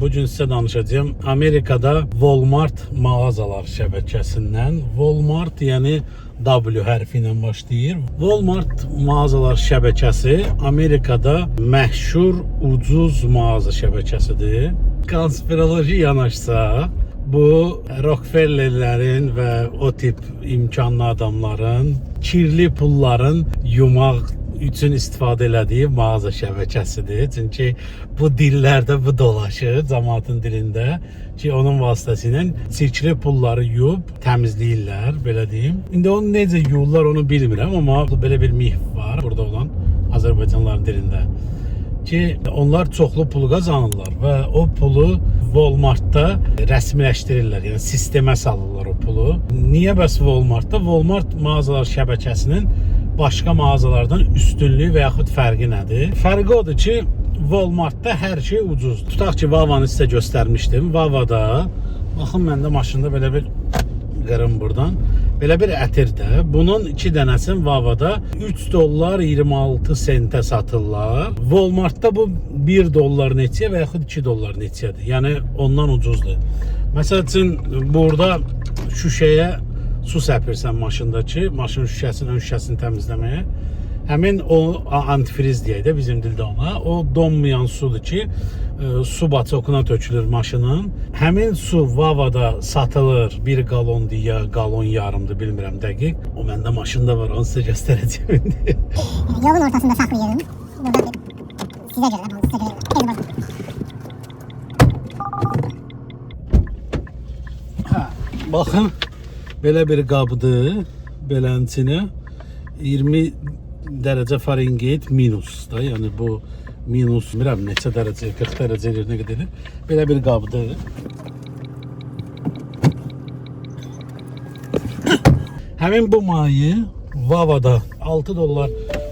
Bugün sizə danışacağım Amerikada Walmart mağazalar şəbəkəsindən. Walmart yəni W hərfi ilə başlayır. Walmart mağazalar şəbəkəsi Amerikada məşhur ucuz mağaza şəbəkəsidir. Konspiroloji yanaşsaq, bu Rockefellerlərin və o tip imkanlı adamların kirli pulların yumaq üçün istifadə elədiyi mağaza şəbəkəsidir. Çünki bu dillərdə bu dolaşır cəmaatın dilində ki, onun vasitəsilə çirkli pulları yuyub təmizləyirlər, belə deyim. İndi onu necə yuyurlar onu bilmirəm, amma belə bir mif var burada olan Azərbaycanlıların dilində ki, onlar çoxlu pul qazanırlar və o pulu Walmartda rəsmiləşdirirlər, yəni sistemə salırlar o pulu. Niyə bəs Walmartda? Walmart mağazalar şəbəkəsinin başqa mağazalardan üstünlüyü və yaxud fərqi nədir? Fərqi odur ki, Walmartda hər şey ucuzdur. Tutaq ki, Vavanı sizə göstərmişdim. Vavada, baxın məndə maşında belə bir qırım buradan. Belə bir ətirdə. Bunun 2 dənəsini Vavada 3 dollar 26 sentə satırlar. Walmartda bu 1 dollar neçəyə və yaxud 2 dollar neçədir. Yəni ondan ucuzdur. Məsəl üçün burada şüşəyə su səpirsən maşındakı, maşın şüşəsinin ön şüşəsini təmizləməyə. Həmin o antifriz deyək də bizim dildə ona. O donmayan sudur ki, su batokuna tökülür maşının. Həmin su Vavada satılır. 1 qalondur ya qalon yarımdır, bilmirəm dəqiq. O məndə maşında var, onu sizə göstərəcəm indi. Yolun ortasında saxlayırım. Burada sizə görə, sizə görə. Baxın, belə bir qabdır. Belənçinə 20 dərəcə Fahrenheit minus da, yəni bu minus bilmirəm neçə dərəcə, 40 dərəcə yerinə gedir. Belə bir qabdır. Həmin bu mayı Vavada 6 dollar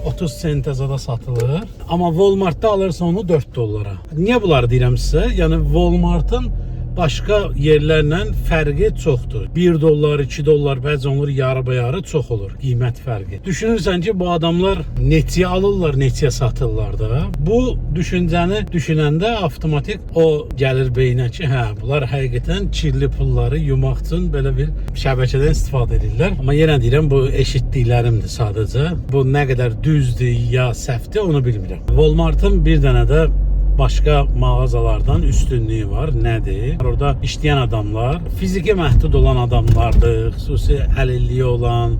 30 sentə zada satılır. Amma Walmartda alırsa onu 4 dollara. Niyə bunları deyirəm sizə? Yəni Walmartın başqa yerlərlə fərqi çoxdur. 1 dollar, 2 dollar, bəzən olur yarı-bayarı çox olur qiymət fərqi. Düşünürsən ki, bu adamlar neçəyə alırlar, neçəyə satırlar da. Bu düşüncəni düşünəndə avtomatik o gəlir beynə ki, hə, bunlar həqiqətən kirli pulları yumaq üçün belə bir şəbəkədən istifadə edirlər. Amma yenə deyirəm, bu eşitdiklərimdir sadəcə. Bu nə qədər düzdür ya səhvdir, onu bilmirəm. Walmartın bir dənə də başqa mağazalardan üstünlüyü var. Nədir? Orada işləyən adamlar fiziki məhdud olan adamlardır, xüsusi əlilliyi olan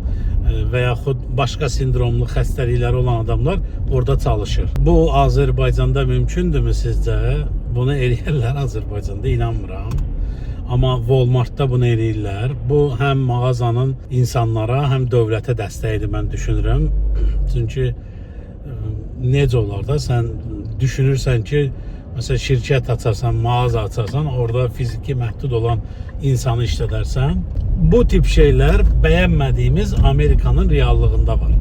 və yaxud başqa sindromlu xəstəlikləri olan adamlar orada çalışır. Bu Azərbaycanda mümkündürmü sizcə? Bunu eləyirlər Azərbaycanda, inanmıram. Amma Walmartda bunu eləyirlər. Bu həm mağazanın insanlara, həm dövlətə dəstəyidir, mən düşünürəm. Çünki necə olar da sən düşünürsən ki, məsələn şirkət açarsan, mağaza açarsan, orada fiziki məhdud olan insanı işlədərsən. Bu tip şeylər bəyənmədiyimiz Amerikanın reallığında var.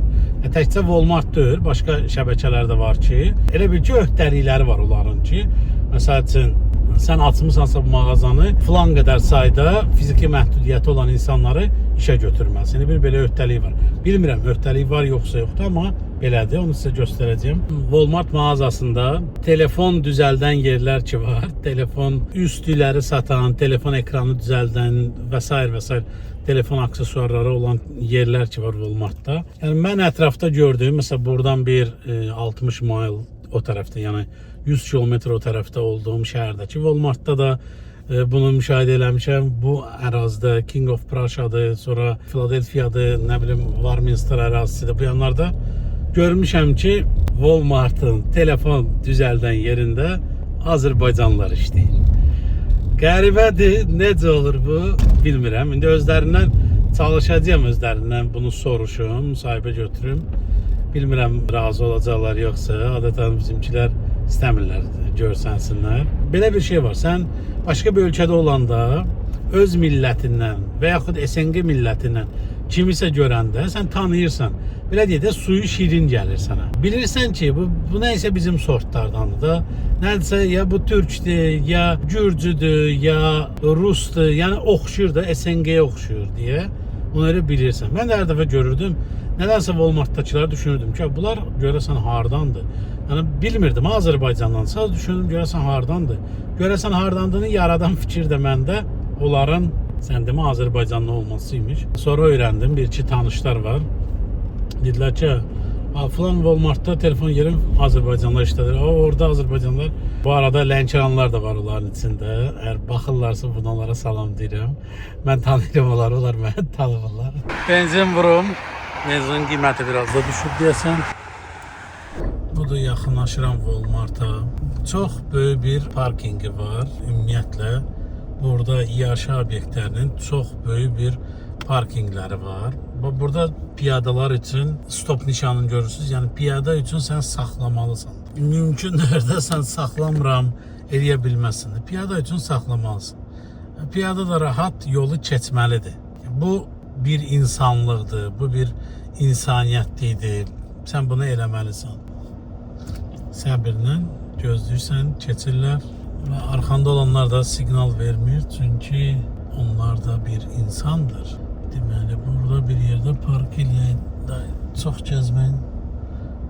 Təkcə Walmart deyil, başqa şəbəkələr də var ki, elə bil ki, öhdəlikləri var onların ki, məsəl üçün sən açmısansa bu mağazanı filan qədər sayda fiziki məhdudiyyəti olan insanları işə götürməlisən. Bir belə öhdəlik var. Bilmirəm, öhdəlik var yoxsa yoxdur, amma belədir, onu sizə göstərəcəm. Walmart mağazasında telefon düzəldən yerlər ki var, telefon üstüləri satan, telefon ekranı düzəldən və s. Telefon aksesuarları olan yerlər ki var Walmartda. Yəni mən ətrafda gördüyüm, məsələn buradan bir 60 mil o tərəfdə, yəni 100 kilometr o tərəfdə olduğum şəhərdəki Walmartda da bunu müşahidə eləmişəm. Bu ərazidə King of Prussia-dır, sonra Philadelphia-dır, nə bilim Warminster ərazisidir. Bu yanlarda görmüşəm ki, Walmartın telefon düzəldən yerində Azərbaycanlılar işləyir. Qəribədir, necə olur bu, bilmirəm. İndi özlərindən çalışacağım, özlərindən bunu soruşum, müsahibə götürüm. Bilmirəm, razı olacaqlar yoxsa, adətən bizimkilər istəmirlər görsənsinlər. Belə bir şey var, sən başqa bir ölkədə olanda öz millətindən və yaxud SNG millətindən kimisə görəndə sən tanıyırsan. Belə deyək də suyu şirin gəlir sənə. Bilirsən ki, bu nəysə bizim sortlardandır da. Nədirsə, ya bu türkdür, ya gürcüdür, ya rusdur. Yəni oxşuyur da, SNG-yə oxşuyur deyə. Onları bilirsən. Mən də hər dəfə görürdüm. Nədənsə Walmartdakıları düşünürdüm ki, bunlar görəsən hardandır. Yəni bilmirdim Azərbaycandansa, düşündüm görəsən hardandır. Görəsən hardandığını yaradan fikir də məndə onların sən demə Azərbaycanlı olmasıymış. Sonra öyrəndim, bir-iki tanışlar var. Dedilər ki, falan Walmartda telefon yerim Azərbaycanlılar işlədir. Orada Azərbaycanlılar. Bu arada Lənkəranlar da var onların içində. Əgər baxırlarsa buradan onlara salam deyirəm. Mən tanıyıram onları, onlar məni tanımırlar. Benzin vurum. Benzinin qiyməti biraz da düşüb deyəsən. Budur, yaxınlaşıram Walmart'a. Çox böyük bir parkingi var. Ümumiyyətlə burada yaşa obyektlərinin çox böyük bir parkinqləri var. Burada piyadalar üçün stop nişanını görürsünüz. Yəni piyada üçün sən saxlamalısan. Mümkün yerdə sən saxlamıram eləyə bilməzsən. Piyada üçün saxlamalısan. Piyada da rahat yolu keçməlidir. Bu bir insanlıqdır, bu bir insaniyyətlidir. Sən bunu eləməlisən. Səbirlə gözləyirsən, keçirlər və arxanda olanlar da siqnal vermir, çünki onlar da bir insandır. Deməli, burada bir yerdə park eləyəndə çox gəzməyin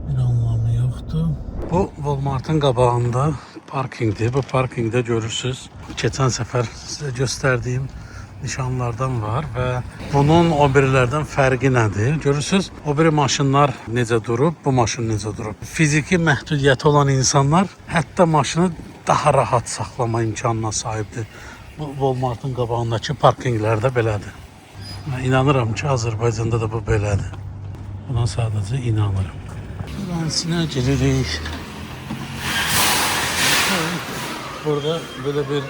bir anlamı yoxdur. Bu Walmart'ın qabağında parkingdir. Bu parkingdə görürsünüz, keçən səfər sizə göstərdiyim nişanlardan var və bunun o birilərdən fərqi nədir? Görürsünüz, o biri maşınlar necə durub, bu maşın necə durub. Fiziki məhdudiyyəti olan insanlar hətta maşını daha rahat saxlama imkanına sahibdir. Bu Walmart'ın qabağındakı parkinqlərdə belədir. Mən inanıram ki, Azərbaycanda da bu belədir. Buna sadəcə inanırım. Fransinə giririk. Burada belə bir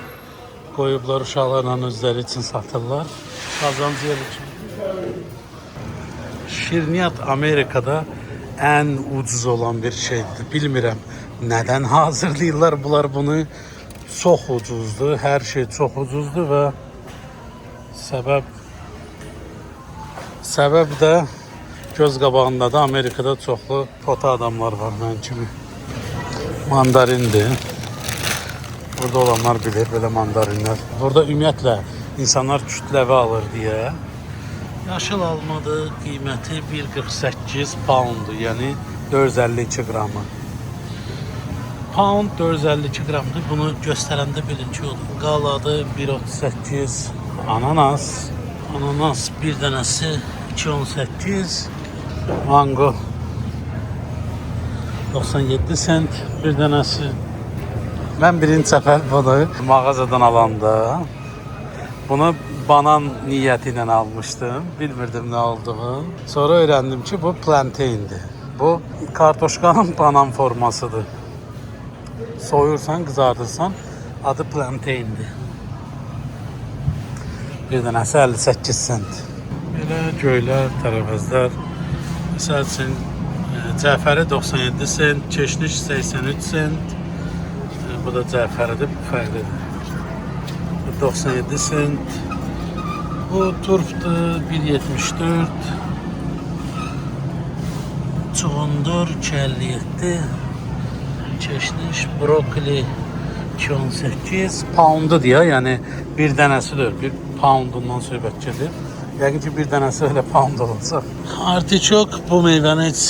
qoyublar uşaqlarla özləri üçün satırlar. Qazanc yer üçün. Şirniyyat Amerikada ən ucuz olan bir şeydir. Bilmirəm nədən hazırlayırlar bunlar bunu. Çox ucuzdur, hər şey çox ucuzdur və səbəb də göz qabağında da Amerikada çoxlu pota adamlar var mənim kimi. Mandarindir. Burada olanlar bilir belə mandarinlər. Burada ümumiyyətlə insanlar kütləvi alır deyə. Yaşıl almadır, qiyməti 1.48 pounddur, yəni 452 qramı. Pound 452 qramdır. Bunu göstərəndə bilin ki, qaladır 1.38. Ananas bir dənəsi 2.18. Mango 97 sent bir dənəsi. Mən birinci səfər bunu mağazadan alanda bunu banan niyyəti ilə almışdım. Bilmirdim nə olduğunu. Sonra öyrəndim ki, bu plantaindir. Bu kartoşkanın banan formasıdır. Soyursan, qızardırsan, adı plantaindir. Bir dənəsi 58 sent. Belə göylər, tərəvəzlər. Məsəl üçün, cəfəri 97 sent, keşniş 83 sent. Bu da cəfəridir, bu fərqlidir. 97 sent. Bu turpdur, 1.74. Çuğundur, 2.57. Keşniş, brokoli 2.18. Poundu deyə, yəni bir dənəsidir, bir poundundan söhbət gedir. Yəqin ki, bir dənəsi elə pound olacaq. Artiçok, bu meyvəni heç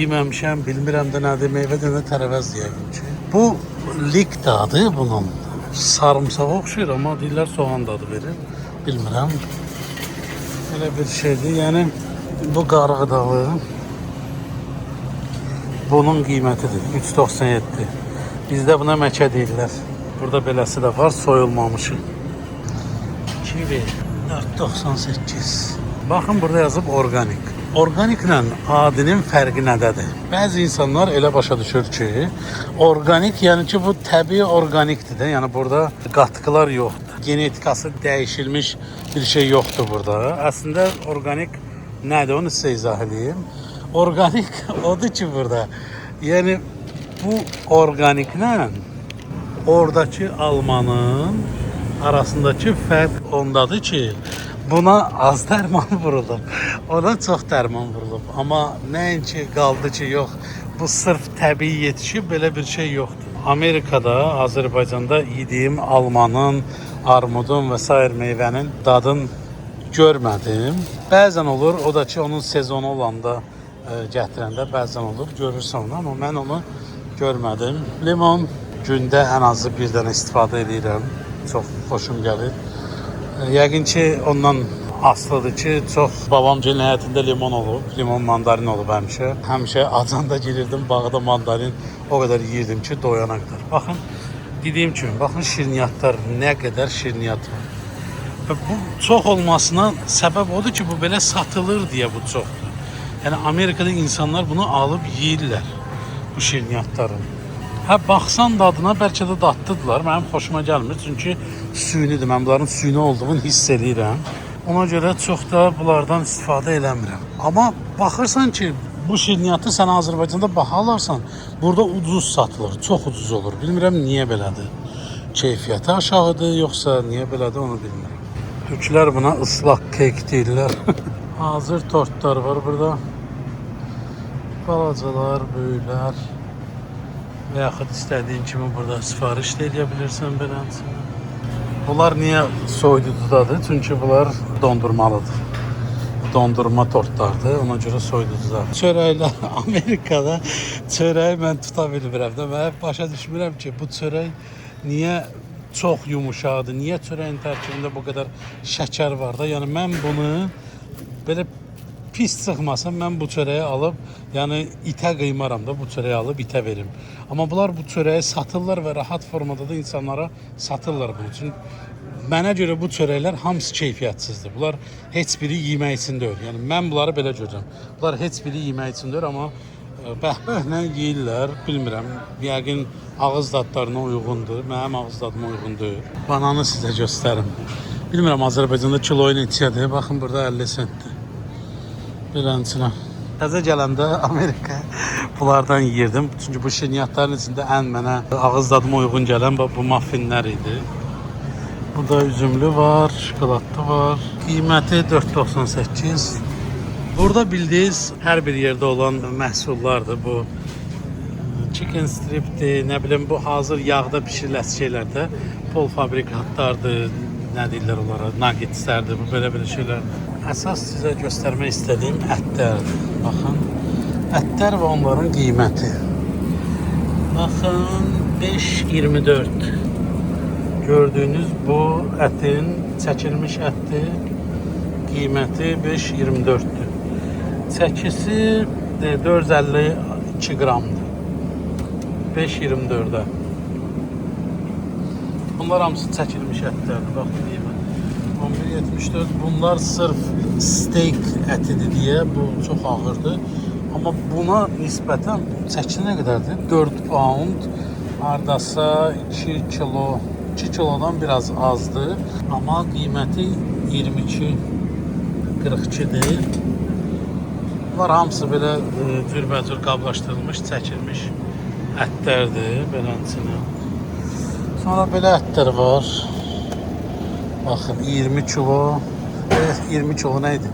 yeməmişəm, bilmirəm də nədir. Meyvə də tərəvəz yəqin ki. Bu lik dadı bunun. Sarımsağa oxşuyur, amma deyirlər soğan dadı verir. Bilmirəm. Elə bir şeydir. Yəni, bu qarğı dalı bunun qiymətidir. 3.97. Bizdə buna məkə deyirlər. Burada beləsi də var, soyulmamışı. Kivi 4.98. Baxın, burada yazıb organik. Organiklə adinin fərqi nədədir? Bəzi insanlar elə başa düşür ki, organik, yəni ki, bu təbii organikdir də. Yəni burada qatqılar yoxdur. Genetikası dəyişilmiş bir şey yoxdur burada. Əslində organik nədir? Onu sizə izah edeyim. Organik odur ki, burada. Yəni bu organiklə oradakı almanın arasındakı fərq ondadır ki, buna az dərman vurulub, ona çox dərman vurulub. Amma nəinki qaldı ki, yox, bu sırf təbii yetişib, belə bir şey yoxdur. Amerikada, Azərbaycanda yediyim almanın, armudun və s. meyvənin dadını görmədim. Bəzən olur, o da ki, onun sezonu olanda gətirəndə bəzən olur, görürsən onu. Amma mən onu görmədim. Limon gündə ən azı bir dənə istifadə edirəm. Çox xoşum gəlir. Yəqin ki, ondan asılıdır ki, çox babamcının həyatında limon olub, limon mandarin olub həmişə. Həmişə acanda girirdim, bağda mandarin o qədər yeyirdim ki, doyana qədər. Baxın, dediyim kimi, baxın şirniyyatlar, nə qədər şirniyyat var. Və bu çox olmasına səbəb odur ki, bu belə satılır deyə bu çoxdur. Yəni Amerikada insanlar bunu alıb yeyirlər, bu şirniyyatları. Hə, baxsan dadına bəlkə də dadlıdırlar. Mənim xoşuma gəlmir, çünki süynidir. Mən bunların süyni olduğunu hiss edirəm. Ona görə çox da bunlardan istifadə eləmirəm. Amma baxırsan ki, bu şirniyyatı sən Azərbaycanda baha alarsan, burada ucuz satılır, çox ucuz olur. Bilmirəm niyə belədir. Keyfiyyəti aşağıdır, yoxsa niyə belədir, onu bilmirəm. Türklər buna ıslaq kek deyirlər. Hazır tortlar var burada. Balacalar, böyüklər. Və yaxud istədiyin kimi burada sifariş də edə bilirsən beləncə. Bunlar niyə soyuducudadır? Çünki bunlar dondurmalıdır. Dondurma tortlardır, ona görə soyuducudadır. Çörəklər Amerikada çörəyi mən tuta bilmirəm də. Mən başa düşmürəm ki, bu çörək niyə çox yumuşaqdır, niyə çörəyin tərkibində bu qədər şəkər var da. Yəni mən bunu belə pis çıxmasam, mən bu çörəyi alıb, yəni itə qıymaram da, bu çörəyi alıb itə verim. Amma bunlar bu çörəyi satırlar və rahat formada da insanlara satırlar bunun üçün. Mənə görə bu çörəklər hamısı keyfiyyətsizdir. Bunlar heç biri yemək üçün deyil. Yəni mən bunları belə görürəm. Bunlar heç biri yemək üçün deyil, amma bəhbəhlə yeyirlər, bilmirəm. Yəqin ağız dadlarına uyğundur. Mənim ağız dadıma uyğun deyil. Bananı sizə göstərim. Bilmirəm Azərbaycanda kiloyu neçədir. Baxın burada 50 sentdir. Beləncə. Təzə gələndə Amerika bunlardan yeyirdim. Çünki bu şirniyyatların içində ən mənə ağız dadıma uyğun gələn bu muffinlər idi. Burada üzümlü var, şokoladlı var. Qiyməti 4.98. Burada bildiyiniz hər bir yerdə olan məhsullardır bu. Chicken stripdir, nə bilim bu hazır yağda bişirilən şeylərdə polfabrikatlardır, nə deyirlər onlara, nuggetslərdir, bu belə şeylər. Əsas sizə göstərmək istədiyim ətlərdir. Baxın, ətlər və onların qiyməti. Baxın, 5.24. Gördüyünüz bu ətin çəkilmiş ətdir. Qiyməti 5.24-dür. Çəkisi 452 qramdır. 5.24-də. Bunlar hamısı çəkilmiş ətlərdir. Baxın qiymət. 11.74. Bunlar sırf steak ətidir deyə bu çox ağırdır. Amma buna nisbətən çəki nə qədərdir? 4 pound, hardasa 2 kilo. 2 kilodan biraz azdır. Amma qiyməti 22.42-dir. Bunlar hamısı belə cürbəcür qablaşdırılmış, çəkilmiş ətlərdir. Beləncə. Sonra belə ətlər var. Baxın 20 kilo. 20 kilo nə idi?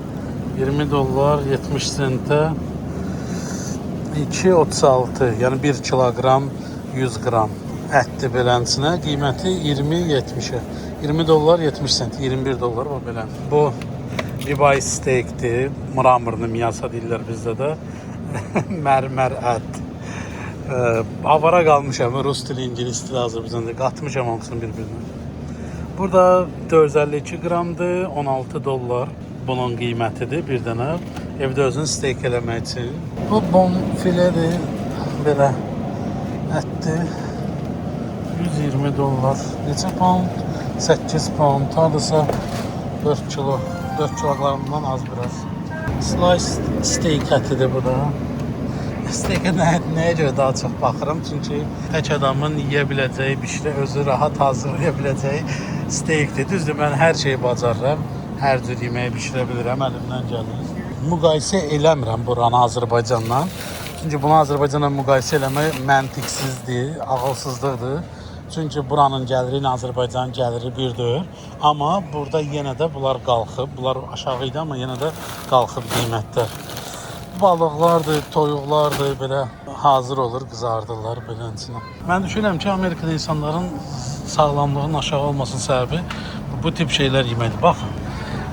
20 dollar 70 sentə 2.36. Yəni 1 kiloqram 100 qram ətdir beləncə. Qiyməti 20.70. 20 dollar 70 sent. 21 dollar o belə. Bu ribeye steakdir. Mramorlu miyasa deyirlər bizdə də. Mərmər ət. Avara qalmışam. Rus dili, ingilis dili, Azərbaycanda qatmışam hamısını bir-birinə. Burada 452 qramdır, 16 dollar bunun qiymətidir bir dənə. Evdə özün steak eləmək üçün. Bu bonfiledir, belə ətdir. 120 dollar. Neçə pound? 8 pound. Hardasa 4 kilo. 4 kiloqlarından az biraz. Sliced steak ətidir bu da. Steakə nəyə görə daha çox baxıram? Çünki tək adamın yeyə biləcəyi, bişirə, özü rahat hazırlaya biləcəyi steakdir. Düzdür, mən hər şeyi bacarıram. Hər cür yeməyi bişirə bilirəm, əlimdən gəlir. Müqayisə eləmirəm buranı Azərbaycanla. Çünki bunu Azərbaycanla müqayisə eləmək məntiqsizdir, ağılsızlıqdır. Çünki buranın gəliri ilə Azərbaycanın gəliri bir deyil. Amma burada yenə də bunlar qalxıb. Bunlar aşağı idi, amma yenə də qalxıb qiymətlər. Balıqlardır, toyuqlardır, belə hazır olur, qızardırlar beləncə. Mən düşünürəm ki, Amerikada insanların sağlamlığının aşağı olmasının səbəbi bu tip şeylər yeməkdir. Baxın,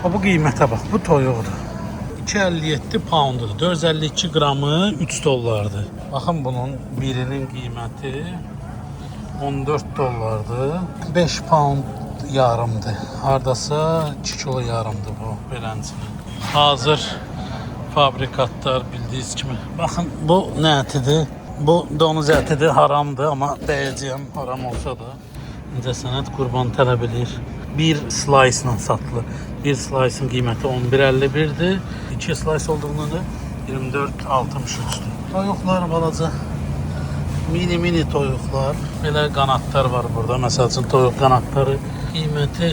bu qiymətə bax, bu toyuqdur. 2.57 poundudur. 452 qramı 3 dollardır. Baxın bunun birinin qiyməti 14 dollardır. 5 pound yarımdır. Hardasa 2 kilo yarımdır bu beləncə. Hazır fabrikatlar bildiyiniz kimi. Baxın bu nə ətidir? Bu donuz ətidir, haramdır, amma deyəcəyəm, haram olsa da incəsənət qurban tələb edir. Bir slice ilə satılır. Bir slice'ın qiyməti 11.51'dir. 2 slice olduğunda 24.63'dür. Toyuqlar balaca. Mini toyuqlar. Belə qanadlar var burada. Məsəl üçün toyuq qanadları qiyməti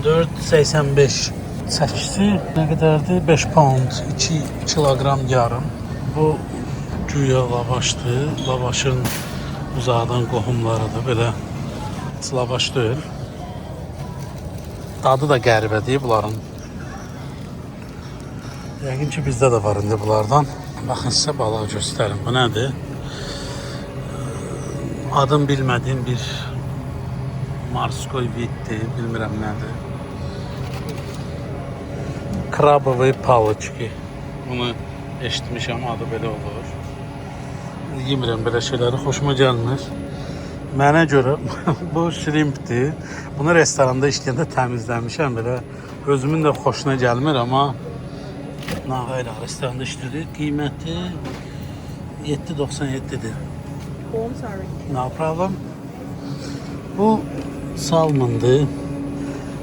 14.85. Çəkisi nə qədərdir? 5 pound, 2 kilogram yarım. Bu güya lavaşdır. Lavaşın uzaqdan qohumlarıdır. Belə lavaş deyil. Dadı da qəribədir bunların. Yəqin ki bizdə də var indi bunlardan. Baxın sizə balığı göstərim. Bu nədir? Adını bilmədiyim bir morskoy viddir. Bilmirəm nədir. Krabovı paloçki. Bunu eşitmişəm, adı belə olur. Yemirəm belə şeyləri, xoşuma gəlmir. Mənə görə bu şrimpdir. Bunu restoranda işləyəndə təmizləmişəm belə. Özümün də xoşuna gəlmir, amma nağayla restoranda işlədir. Qiyməti 7.97'dir. Oh, I'm sorry. No problem. Bu salmondur.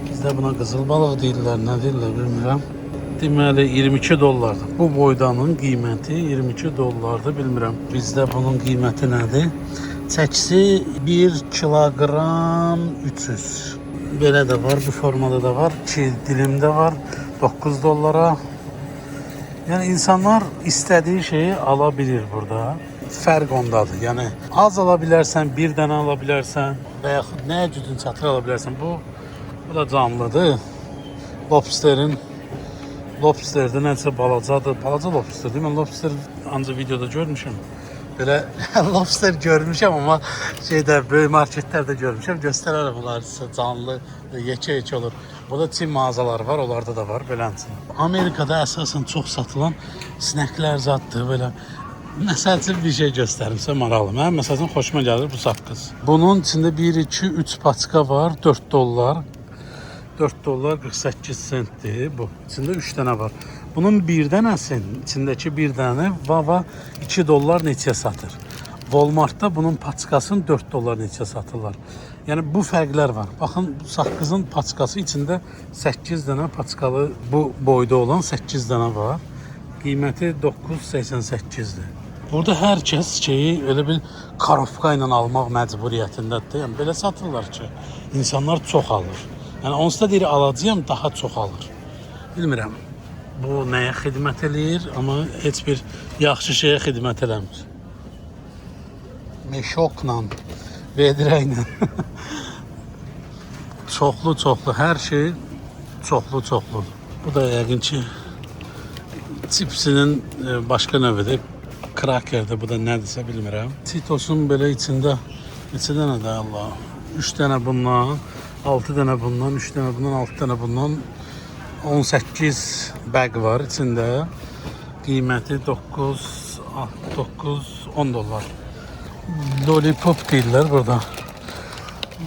Bizdə buna qızıl balıq deyirlər, nə deyirlər bilmirəm. Deməli 22 dollardır. Bu boydanın qiyməti 22 dollardır, bilmirəm. Bizdə bunun qiyməti nədir? Çəkisi 1 kilogram 300. Belə də var, bu formada da var. 2 dilimdə var. 9 dollara. Yəni insanlar istədiyi şeyi ala bilir burada. Fərq ondadır. Yəni az ala bilərsən, bir dənə ala bilərsən və yaxud nəyə gücün çatır ala bilərsən. Bu da canlıdır. Lobsterdə nəsə balacadır. Balaca lobsterdir. Mən lobster ancaq videoda görmüşəm. Belə lobster görmüşəm, amma böyük marketlərdə görmüşəm. Göstərərəm bunlar sizə canlı, yekə olur. Burada Çin mağazaları var, onlarda da var beləncə. Amerikada əsasən çox satılan snəklər zaddır, belə. Məsəl üçün bir şey göstərimsə maraqlı. Mənim məsəl üçün xoşuma gəlir bu saqqız. Bunun içində 1, 2, 3 paçka var, 4 dollar. 4 dollar 48 sentdir bu. İçində 3 dənə var. Bunun bir dənəsinin içindəki bir dənə Vava 2 dollar neçəyə satır. Walmartda bunun paçkasını 4 dollar neçəyə satırlar. Yəni bu fərqlər var. Baxın bu saqqızın paçkası içində 8 dənə paçkalı bu boyda olan 8 dənə var. Qiyməti 9.88'dir. Burada hər kəs şeyi elə bir karovka ilə almaq məcburiyyətindədir. Yəni belə satırlar ki, insanlar çox alır. Yəni onsuz da deyir alacağam, daha çox alır. Bilmirəm. Bu nəyə xidmət eləyir, amma heç bir yaxşı şeyə xidmət eləmir. Meşokla, vedrəylə. Çoxlu, hər şey çoxlu. Bu da yəqin ki chipsinin başqa növüdür. Krakerdir, bu da nədirsə bilmirəm. Cheetos'un belə içində neçə dənədir Allah? 3 dənə bundan, 6 dənə bundan, 3 dənə bundan, 6 dənə bundan, 18 bag var içində. Qiyməti 10 dollar. Lollipop deyirlər burada.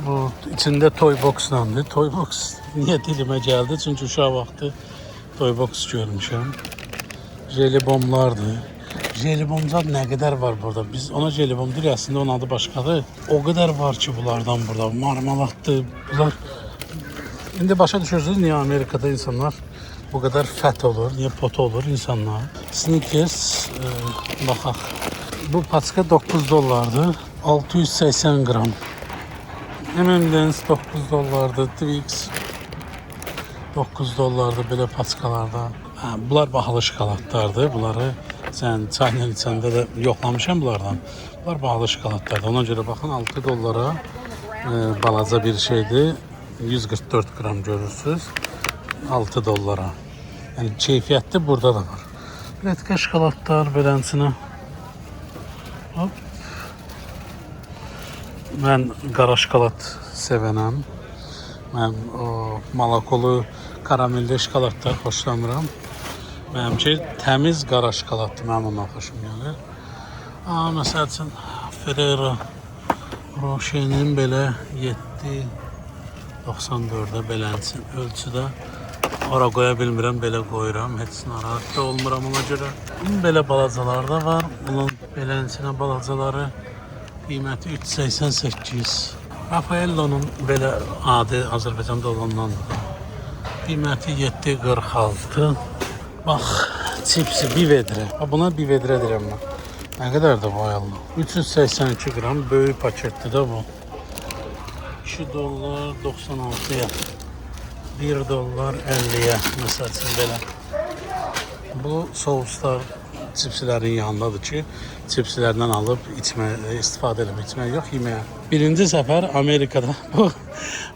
Bu içində toy boxlandır. Toy box niyə dilimə gəldi? Çünki uşaq vaxtı toy box görmüşəm. Jelibomlardır. Jelibomlar nə qədər var burada? Biz ona jelibom deyirik, əslində onun adı başqadır. O qədər var ki bunlardan burada. Marmalatdır. Bunlar İndi başa düşürsünüz niyə Amerikada insanlar bu qədər fət olur, niyə pota olur insanlar. Snickers, baxaq. Bu paçka 9 dollardır. 680 qram. M&M's 9 dollardır. Twix 9 dollardır belə paçkalarda. Bunlar bahalı şokoladlardır. Bunları sən çayla içəndə də yoxlamışam bunlardan. Bunlar bahalı şokoladlardır. Ona görə baxın 6 dollara balaca bir şeydir. 144 qram görürsünüz. 6 dollara. Yəni keyfiyyətli burada da var. Retka şokoladlar belənsinə. Hop. Mən qara şokolad sevənəm. Mən o malakolu, karamelli şokoladlar xoşlamıram. Mənimki təmiz qara şokoladdır. Mənim ondan xoşum gəlir. Məsəl üçün Ferrero Rocher'nin belə 7.94-də belənsin ölçüdə. Ora qoya bilmirəm, belə qoyuram. Heç narahat da olmuram ona görə. Belə balacalar da var. Bunun belənsinə balacaları qiyməti 388. Raffaello'nun belə adi Azərbaycanda olandandır. Qiyməti 7.46. Bax, çipsi bir vedrə. Buna bir vedrə deyirəm mən. Nə qədər də boyalı? 382 qram böyük paketdir də bu. $2.96-ya. $1.50-yə məsəl üçün belə. Bu souslar çipslərin yanındadır ki, çipslərdən alıb istifadə edib içmək yox, yeməyə. Birinci səfər Amerikada bu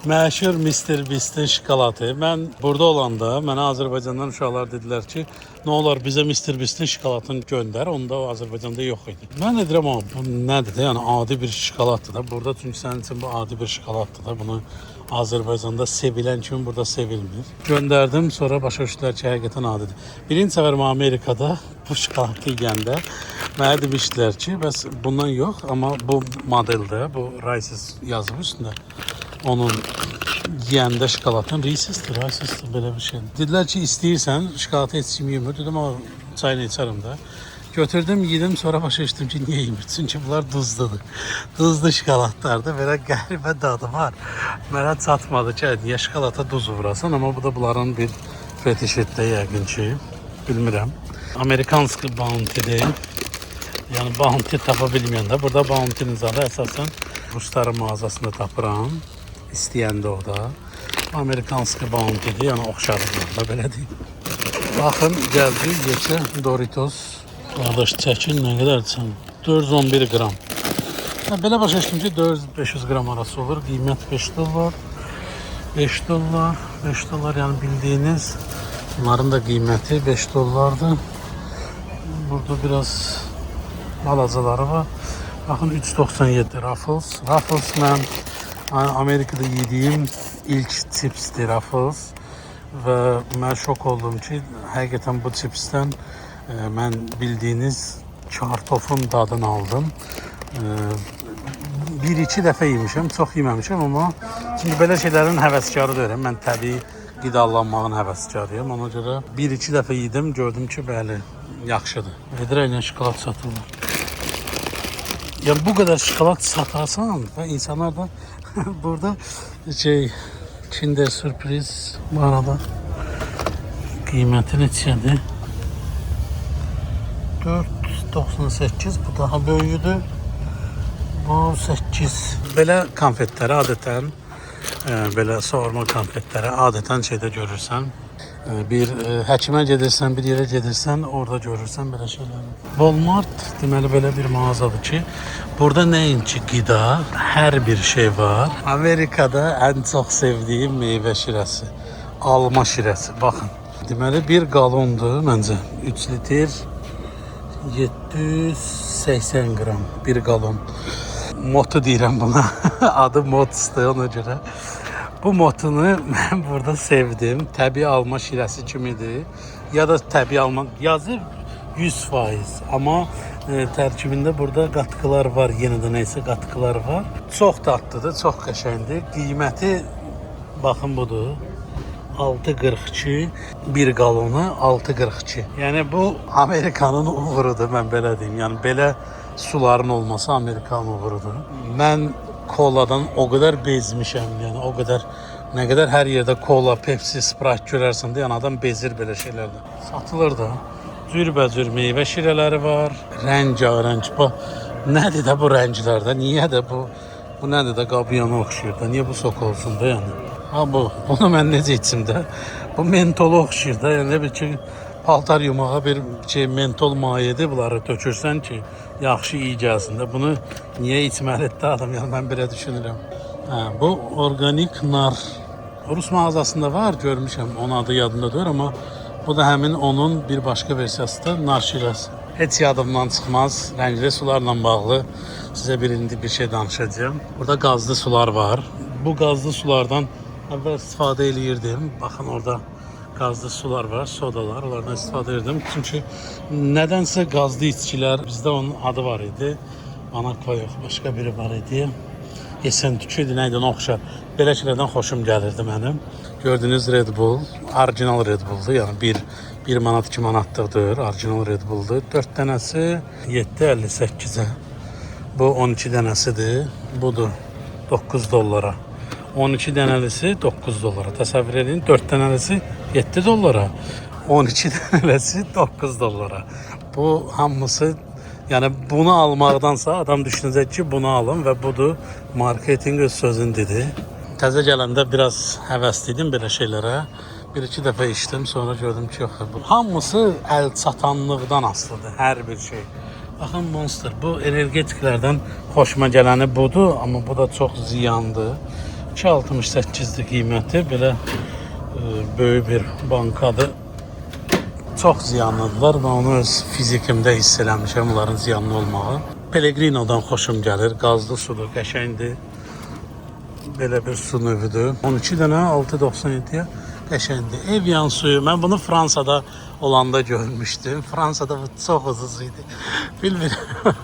məşhur Mr. Beast'in şokoladı. Mən burada olanda mənə Azərbaycandan uşaqlar dedilər ki, nə olar bizə Mr. Beast'in şokoladını göndər. Onda o Azərbaycanda yox idi. Mən də deyirəm, amma bu nədir də? Yəni adi bir şokoladdır da. Burada çünki sənin üçün bu adi bir şokoladdır da. Bunu Azərbaycanda sevilən kimi burada sevilmir. Göndərdim, sonra başa düşdülər ki, həqiqətən adidir. Birinci səfər Amerikada bu şokoladı yeyəndə mənə demişdilər ki, bəs bundan yox, amma bu modeldə, bu Reese's yazıb üstündə. Onun yeyəndə şokoladın Reese'sdir belə bir şey. Dedilər ki, istəyirsən şokoladı heç kim yemir. Dedim, amma çayını içərəm də. Götürdüm, yedim, sonra başa düşdüm ki, niyə yemir? Çünki bunlar duzludur. Duzlu şokoladlardır, belə qəribə dadı var. Mənə çatmadı ki, niyə şokolada duz vurasan, amma bu da bunların bir fetişitdə yəqin ki, bilmirəm. Amerikanski Bounty'dir. Yəni Bounty tapa bilməyəndə, burada Bounty'nin zadı əsasən Rusların mağazasında tapıram. İstəyəndə o da. Amerikanski Bounty'dir, yəni oxşarlıqlar da belə deyim. Baxın, gəldi yekə Doritos. Qardaş, çəkin nə qədərdir? 411 qram. Belə başa düşdüm ki, 400-500 qram arası olur. Qiymət $5. $5, yəni bildiyiniz. Bunların da qiyməti $5'dır. Burada biraz balacaları var. Baxın, 3.97 Ruffles. Ruffles mən Amerikada yediyim ilk chipsdir Ruffles. Və mən şok oldum ki, həqiqətən bu chipsdən mən bildiyiniz kartofun dadını aldım. Bir-iki dəfə yemişəm, çox yeməmişəm, amma çünki belə şeylərin həvəskarı deyirəm. Mən təbii qidalanmağın həvəskarıyım. Ona görə bir-iki dəfə yedim, gördüm ki, bəli, yaxşıdır. Vedrə ilə şokolad satılır. Yəni bu qədər şokolad satarsan və insanlar da burada Kinder sürpriz bu arada qiyməti neçədir? 4.98, bu daha böyüdür. Bu 8. Belə konfetləri adətən, belə soğurma konfetləri adətən şeydə görürsən. Bir həkimə gedirsən, bir yerə gedirsən, orada görürsən belə şeyləri. Walmart deməli belə bir mağazadır ki, burada nəinki qida, hər bir şey var. Amerikada ən çox sevdiyim meyvə şirəsi, alma şirəsi. Baxın, deməli bir qalondur məncə, 3 litr 780 qram bir qalon. Motu deyirəm buna, adı Mots'dur ona görə. Bu motunu mən burada sevdim. Təbii alma şirəsi kimidir. Ya da təbii alma yazır 100%. Amma tərkibində burada qatqılar var. Yenə də nəysə qatqılar var. Çox dadlıdır, çox qəşəngdir. Qiyməti baxın budur. 6.42 bir qalonu 6.42. Yəni bu Amerikanın uğurudur, mən belə deyim. Yəni belə suların olması Amerikanın uğurudur. Mən koladan o qədər bezmişəm, yəni o qədər, nə qədər hər yerdə kola, Pepsi, Sprite görərsən də, yəni adam bezir belə şeylərdə. Satılır da. Cürbəcür meyvə şirələri var, rəngarəng. Nədir də bu rənglərdə? Niyə də bu nədir də qabıyana oxşuyur da? Niyə bu sok olsun da yəni? Ha bu, bunu mən necə içim də? Bu mentolu oxşuyur da, yəni bir ki paltar yumağa bir mentol mayedir, bunları tökürsən ki, yaxşı iyi gəlsin də. Bunu niyə içməlidir də adam? Yəni mən belə düşünürəm. Bu organik nar. Rus mağazasında var, görmüşəm. Onun adı yadımda deyil, amma bu da həmin onun bir başqa versiyasıdır, nar şirəsi. Heç yadımdan çıxmaz. Rəngli sularla bağlı sizə bir şey danışacağım. Burada qazlı sular var. Bu qazlı sulardan əvvəl istifadə eləyirdim. Baxın orada qazlı sular var, sodalar. Onlardan istifadə edirdim. Çünki nədənsə qazlı içkilər, bizdə onun adı var idi. Anakva yox, başqa biri var idi. Esən-tükü idi, nə idi, ona oxşar. Belə şeylərdən xoşum gəlirdi mənim. Gördüyünüz Red Bull, orijinal Red Bull'dur. Yəni 1 manat 2 manatlıqdır, orijinal Red Bull'dur. 4 dənəsi 7.58-ə. Bu 12 dənəsidir. Budur 9 dollara. 12 dənəlisi 9 dollara. Təsəvvür edin, 4 dənəlisi 7 dollara. 12 dənələsi 9 dollara. Bu hamısı, yəni bunu almaqdansa adam düşünəcək ki, bunu alın və budur marketinq öz sözün dedi. Təzə gələndə biraz həvəsliydim belə şeylərə. Bir-iki dəfə içdim, sonra gördüm ki, yox, bu hamısı əl çatanlıqdan asılıdır, hər bir şey. Baxın Monster, bu energetiklərdən xoşuma gələni budur, amma bu da çox ziyandır. 2.68-dir qiyməti, belə böyük bir bankadır. Çox ziyanlıdırlar və onu öz fizikimdə hiss eləmişəm, onların ziyanlı olmağı. Pellegrino'dan xoşum gəlir, qazlı sudur, qəşəngdir. Belə bir su növüdür. 12 dənə 6.97-yə qəşəngdir. Evian suyu, mən bunu Fransada olanda görmüşdüm. Fransada bu çox ucuz idi. Bilmirəm,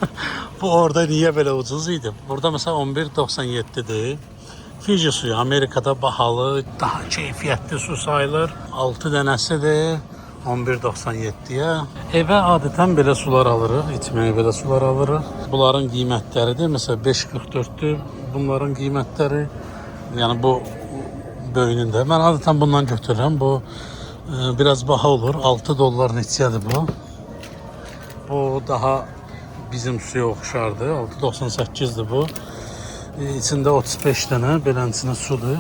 bu orada niyə belə ucuz idi? Burada məsələn 11.97-dir. Fiji suyu Amerikada bahalı, daha keyfiyyətli su sayılır. 6 dənəsidir 11.97-yə. Evə adətən belə sular alırıq, içməyə belə sular alırıq. Bunların qiymətləridir. Məsələn 5.44-dür bunların qiymətləri. Yəni bu böyünündə. Mən adətən bundan götürürəm. Bu biraz baha olur. 6 dollar neçədir bu? Bu daha bizim suya oxşardır. 6.98-dir bu. İçində 35 dənə belənçinə sudur.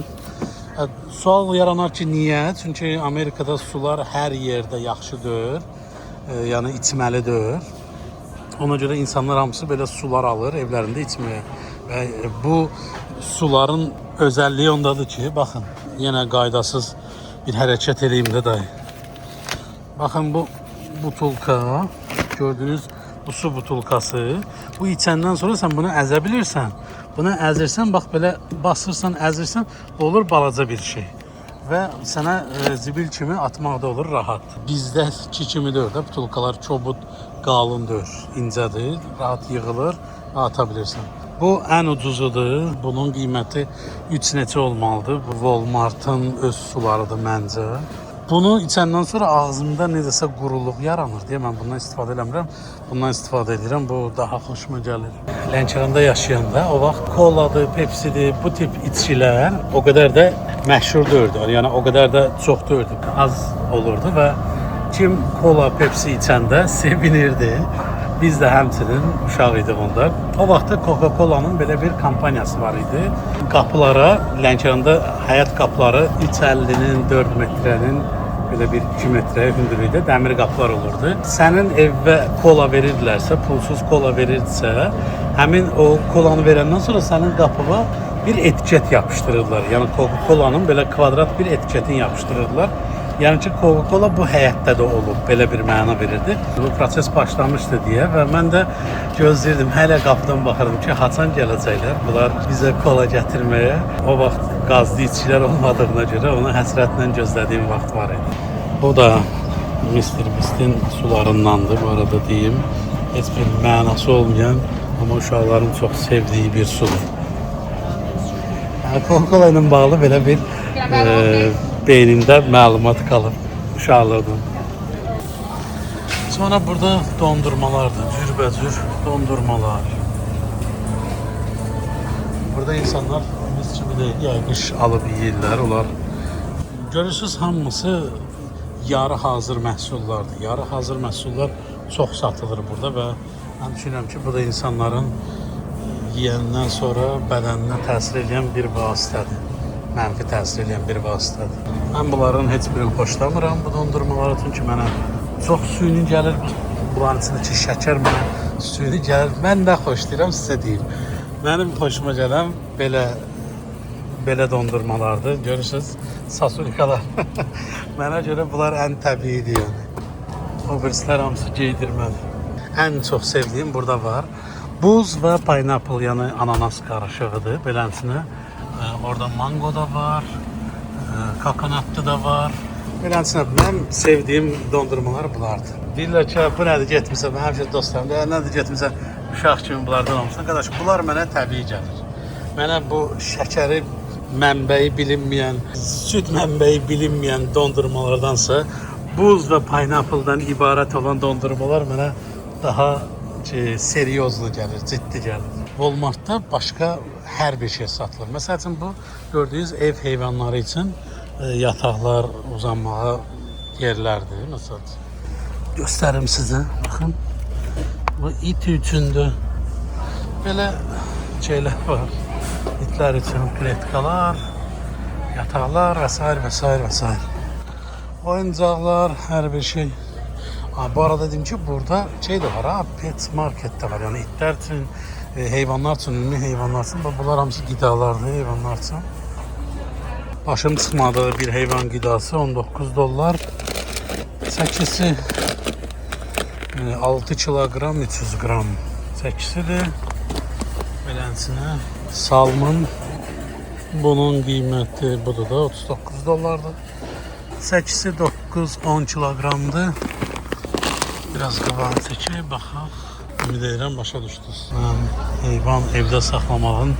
Sual yaranar ki, niyə? Çünki Amerikada sular hər yerdə yaxşı deyil. Yəni içməli deyil. Ona görə insanlar hamısı belə sular alır evlərində içməyə. Və bu suların özəlliyi ondadır ki, baxın, yenə qaydasız bir hərəkət eləyim də dayı. Baxın bu butulka, gördüyünüz bu su butulkası. Bu içəndən sonra sən bunu əzə bilirsən. Bunu əzirsən, bax belə basırsan, əzirsən, olur balaca bir şey. Və sənə zibil kimi atmaq da olur rahat. Bizdəki kimi deyil də, butulkalar çobud, qalın deyil, incədir, rahat yığılır və ata bilirsən. Bu ən ucuzudur. Bunun qiyməti 3 neçə olmalıdır. Bu Walmart'ın öz sularıdır məncə. Bunu içəndən sonra ağzımda necəsə quruluq yaranır deyə mən bundan istifadə eləmirəm. Bundan istifadə edirəm. Bu daha xoşuma gəlir. Lənkəranda yaşayanda o vaxt koladır, Pepsi'dir, bu tip içkilər o qədər də məşhur deyildi. Yəni o qədər də çox deyildi. Az olurdu və kim kola, Pepsi içəndə sevinirdi. Biz də həmçinin uşaq idik onda. O vaxtda Coca-Cola'nın belə bir kampaniyası var idi. Qapılara, Lənkəranda həyat qapıları 3.50-nin, 4 metrənin, belə bir 2 metrəyə hündürlükdə dəmir qapılar olurdu. Sənin evə kola verirdilərsə, pulsuz kola verirdisə, həmin o kolanı verəndən sonra sənin qapıva bir etiket yapışdırırdılar. Yəni Coca-Cola'nın belə kvadrat bir etiketini yapışdırırdılar. Yəni ki, Coca-Cola bu həyətdə də olub, belə bir məna verirdi. Bu proses başlamışdı deyə və mən də gözləyirdim, hələ qapıdan baxırdım ki, haçan gələcəklər, bunlar bizə kola gətirməyə. O vaxt qazlı içkilər olmadığına görə onu həsrətlə gözlədiyim vaxt var idi. Bu da Mr. Beast'in sularındandır, bu arada deyim. Heç bir mənası olmayan, amma uşaqların çox sevdiyi bir sudur. Yəni, Coca-Cola ilə bağlı belə bir beynimdə məlumat qalır uşaqlıqdan. Sonra burada dondurmalardır, cürbəcür dondurmalar. Burada insanlar biz kimi deyil, yaymış alıb yeyirlər, onlar. Görürsünüz, hamısı yarı hazır məhsullardır. Yarı hazır məhsullar çox satılır burada və mən düşünürəm ki, bu da insanların yeyəndən sonra bədəninə təsir edən bir vasitədir. Mənfi təsir edən bir vasitədir. Mən bunların heç birini xoşlamıram bu dondurmaları, çünki mənə çox süni gəlir. Bunların içindəki şəkər mənə süni gəlir. Mən də xoşlayıram, sizə deyim. Mənim xoşuma gələn belə dondurmalardır. Görürsünüz, sasulikalar. Mənə görə bunlar ən təbiidir. Yəni. O birisilər hamısı geydirməli. Ən çox sevdiyim burada var. Buz və pineapple, yəni ananas qarışığıdır. Belənsinə. Orada mango da var, kokonatlı da var, Beləsinə, mənim sevdiyim dondurmalar bunlardır. Deyirlər ki, bu nədir getmirsən, mən həmişə dostlarım deyir, nədir getmirsən, uşaq kimi bunlardan almışsan. Qardaş, bunlar mənə təbii gəlir. Mənə bu şəkəri mənbəyi bilinməyən, süd mənbəyi bilinməyən dondurmalardansa, buz və pineapple-dan ibarət olan dondurmalar mənə daha seriozlu gəlir, ciddi gəlir. Walmartda başqa hər bir şey satılır. Məsəl üçün bu gördüyünüz ev heyvanları üçün yataqlar, uzanmağa yerlərdir. Məsələn, göstərim sizə. Baxın, bu it üçündür. Belə şeylər var. İtlər üçün kletkalar, yataqlar və s. və s. və s. Oyuncaqlar, hər bir şey. Bu arada dedim ki, burada şey de var ha, pet market de var. Yani itlər üçün, heyvanlar üçün, ünlü heyvanlar üçün. Bunlar hamısı qidalardır heyvanlar üçün. Başım çıxmadığı bir heyvan qidası 19 dollar. 8'si 6 kilogram 300 gram. 8'sidir. Beləsinə salmon. Bunun qiyməti budur da 39 dollardır. 8'si 9-10 kilogramdır. Biraz qabağa çəkək, baxaq. Ümid edirəm, başa düşdünüz. Mən heyvan evdə saxlamağın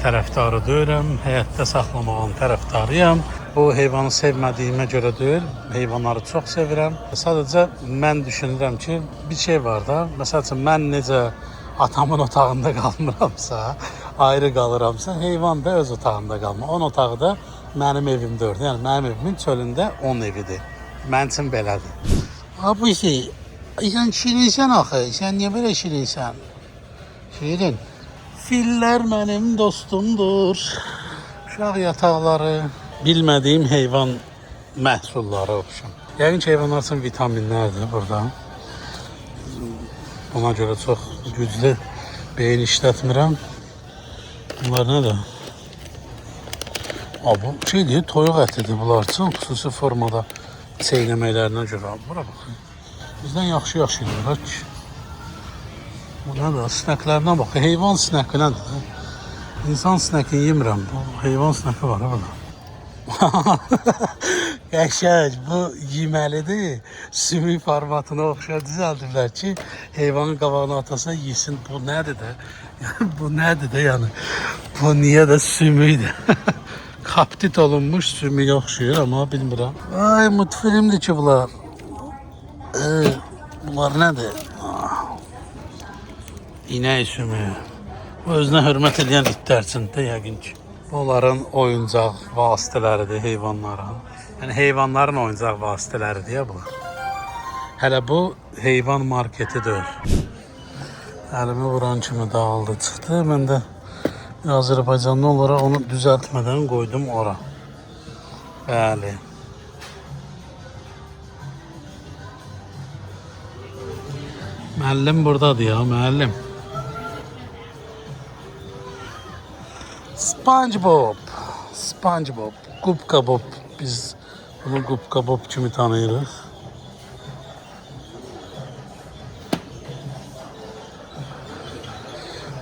tərəfdarı deyirəm, həyətdə saxlamağın tərəfdarıyam. Bu heyvanı sevmədiyimə görə deyil, heyvanları çox sevirəm. Sadəcə mən düşünürəm ki, bir şey var da, məsəl üçün mən necə atamın otağında qalmıramsa, ayrı qalıramsa, heyvan da öz otağında qalmır. Onun otağı da mənim evimdə ördü. Yəni mənim evimin çölündə onun evidir. Mənim üçün belədir. Bu şey, sən şirinsən axı, sən niyə belə şirinsən? Şirin. Fillər mənim dostumdur. Uşaq yataqları, bilmədiyim heyvan məhsulları olsun. Yəqin ki, heyvanlar üçün vitaminlərdir burada. Ona görə çox güclü beyin işlətmirəm. Bunlar nədir? Bu şeydir, toyuq ətidir bunlar üçün, xüsusi formada çeynəməklərinə görə. Bura baxın. Bizdən yaxşı yürür ki. Bu nədir? Sinəklərinə bax. Heyvan sinəki nədir? İnsan sinəkini yemirəm. Bu heyvan sinəki var burada. Qəşəng, bu yeməlidir. Sümük formatına oxşar düzəldiblər ki, heyvanın qabağına atasına yesin. Bu nədir də? Bu nədir də yəni? Bu niyə də sümükdür? Kaptit olunmuş sümüyə oxşuyur, amma bilmirəm. Ay, multfilmdir ki bunlar. Bunlar nədir? İnək sümüyü. Bu özünə hörmət edən itlər üçün də yəqin ki. Onların oyuncaq vasitələridir heyvanların. Yəni heyvanların oyuncaq vasitələridir ya bunlar. Hələ bu heyvan marketidir. Əlimi vuran kimi dağıldı, çıxdı. Mən də Azərbaycanlı olaraq onu düzəltmədən qoydum ora. Bəli. Müəllim buradadır ya, müəllim. SpongeBob. SpongeBob. Gubka Bob. Biz bunu Gubka Bob kimi tanıyırıq.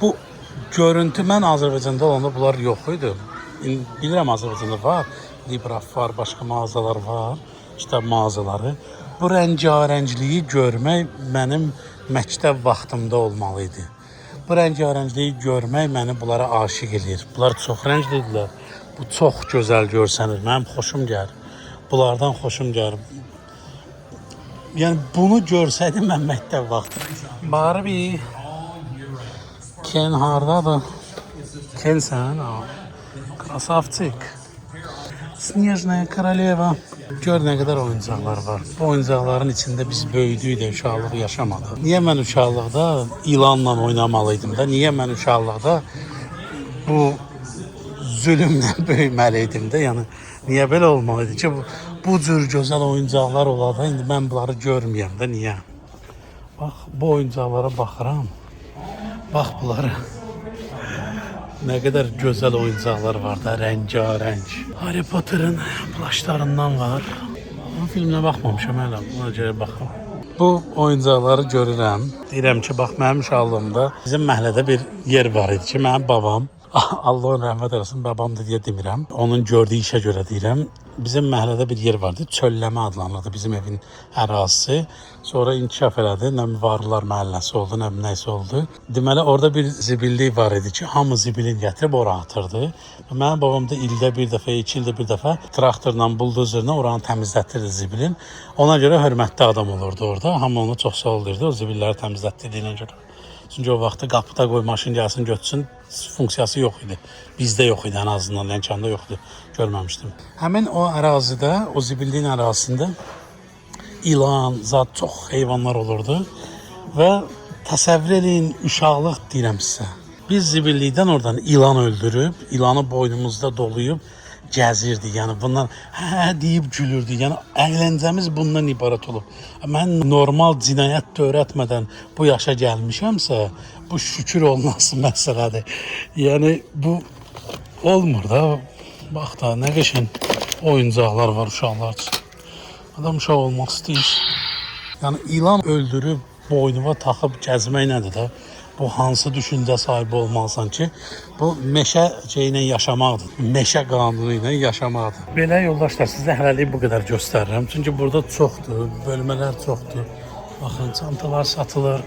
Bu görüntü mən Azərbaycanda olanda bunlar yox idi. Bilirəm Azərbaycanda var. Libraf var, başqa mağazalar var. Kitab mağazaları. Bu rəngarəncliyi görmək mənim məktəb vaxtımda olmalı idi. Bu rəngarəncliyi görmək məni bunlara aşiq edir. Bunlar çox rənglidirlər. Bu çox gözəl görsənir. Mənim xoşum gəlir. Bunlardan xoşum gəlir. Yəni bunu görsəydim mən məktəb vaxtı. Barbie. Ken hardadır? Ken sən? Krasavçik. Snejnaya Koroleva. Gör nə qədər oyuncaqlar var. Bu oyuncaqların içində biz böyüdük də uşaqlıq yaşamadıq. Niyə mən uşaqlıqda ilanla oynamalıydım da? Niyə mən uşaqlıqda bu zülmlə böyüməliydim də? Yəni niyə belə olmalıydı ki, bu cür gözəl oyuncaqlar olanda indi mən bunları görməyəm də niyə? Bax, bu oyuncaqlara baxıram. Bax bunları. Nə qədər gözəl oyuncaqlar var da, rəngarəng. Harry Potter'ın plaşlarından var. Bu filmə baxmamışam hələ, ona görə baxım. Bu oyuncaqları görürəm. Deyirəm ki, bax mənim uşaqlığımda bizim məhəllədə bir yer var idi ki, mənim babam Allah onun rəhmət eləsin, babam da deyə demirəm. Onun gördüyü işə görə deyirəm. Bizim məhəllədə bir yer vardı, Çölləmə adlanırdı bizim evin ərazisi. Sonra inkişaf elədi, nə Varlılar məhəlləsi oldu, nə nəysə oldu. Deməli, orada bir zibillik var idi ki, hamı zibilin gətirib ora atırdı. Mənim babam da ildə bir dəfə, 2 ildə bir dəfə traktorla, buldozerlə oranı təmizlətdirdi zibilin. Ona görə hörmətli adam olurdu orada. Hamı onu çox sağ olurdu, o zibilləri təmizlətdirdiyinə görə. Çünki o vaxtda qapıda qoy maşın gəlsin götürsün funksiyası yox idi. Bizdə yox idi, ən azından Lənkəranda yoxdu. Görməmişdim. Həmin o ərazidə, o zibilliyin ərazisində ilan, zat çox heyvanlar olurdu və təsəvvür edin, uşaqlıq deyirəm sizə. Biz zibillikdən oradan ilan öldürüb, ilanı boynumuzda doluyub gəzirdi. Yəni bundan hə deyib gülürdü. Yəni əyləncəmiz bundan ibarət olub. Mən normal cinayət törətmədən bu yaşa gəlmişəmsə, bu şükür olması məsələdir. Yəni bu olmur da. Bax da nə qəşəng oyuncaqlar var uşaqlar üçün. Adam uşaq olmaq istəyir. Yəni ilan öldürüb boynuna taxıb gəzmək nədir də? Bu hansı düşüncə sahibi olmalısan ki, bu meşə şeylə yaşamaqdır. Meşə qanunu ilə yaşamaqdır. Belə yoldaşlar, sizə hələlik bu qədər göstərirəm. Çünki burada çoxdur, bölmələr çoxdur. Baxın, çantalar satılır,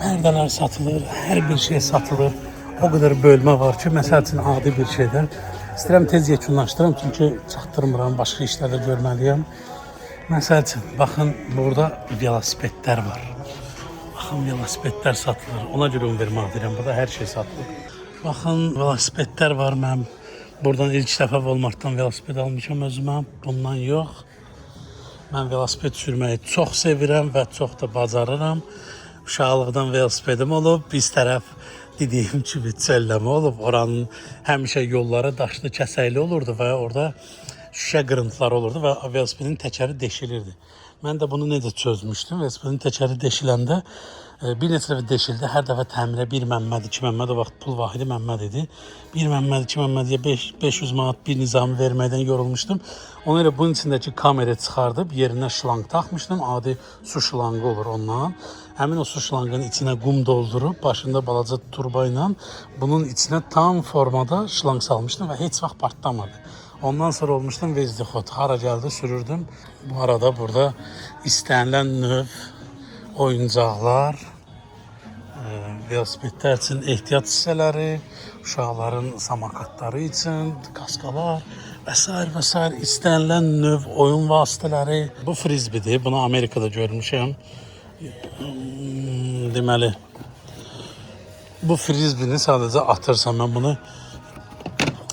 pərdələr satılır, hər bir şey satılır. O qədər bölmə var ki, məsəl üçün adi bir şeydə. İstəyirəm tez yekunlaşdırım, çünki çatdırmıram, başqa işlərdə görməliyəm. Məsəl üçün, baxın, burada velosipedlər var. Baxın, velosipedlər satılır. Ona görə vermək deyirəm. Burada hər şey satılır. Baxın, velosipedlər var. Mən buradan ilk dəfə Walmartdan velosiped almışam özümə. Bundan yox. Mən velosiped sürməyi çox sevirəm və çox da bacarıram. Uşaqlıqdan velosipedim olub. Biz tərəf dediyim kimi Çölləmə olub. Oranın həmişə yolları daşlı, kəsəkli olurdu və orada şüşə qırıntıları olurdu və velosipedin təkəri deşilirdi. Mən də bunu necə çözmüşdüm? Velosipedin təkəri deşiləndə bir neçə dəfə deşildi. Hər dəfə təmirə 1 Məmməd, 2 Məmməd, o vaxt pul vahidi Məmməd idi. 1 Məmməd, 2 Məmmədiyə 500 manat bir nizamı verməkdən yorulmuşdum. Ona görə bunun içindəki kamera çıxardıb yerinə şlanq taxmışdım. Adi su şlanqı olur ondan. Həmin o su şlanqının içinə qum doldurub başında balaca turba ilə bunun içinə tam formada şlanq salmışdım və heç vaxt partlamırdı. Ondan sonra olmuştum vezdixot. Hara gəldi sürürdüm. Bu arada burada istənilən növ oyuncaqlar, velosipedlər üçün ehtiyat hissələri, uşaqların samakatları üçün kaskalar və s. istənilən növ oyun vasitələri. Bu frizbidir. Bunu Amerikada görmüşəm. Deməli, bu frizbini sadəcə atırsan. Mən bunu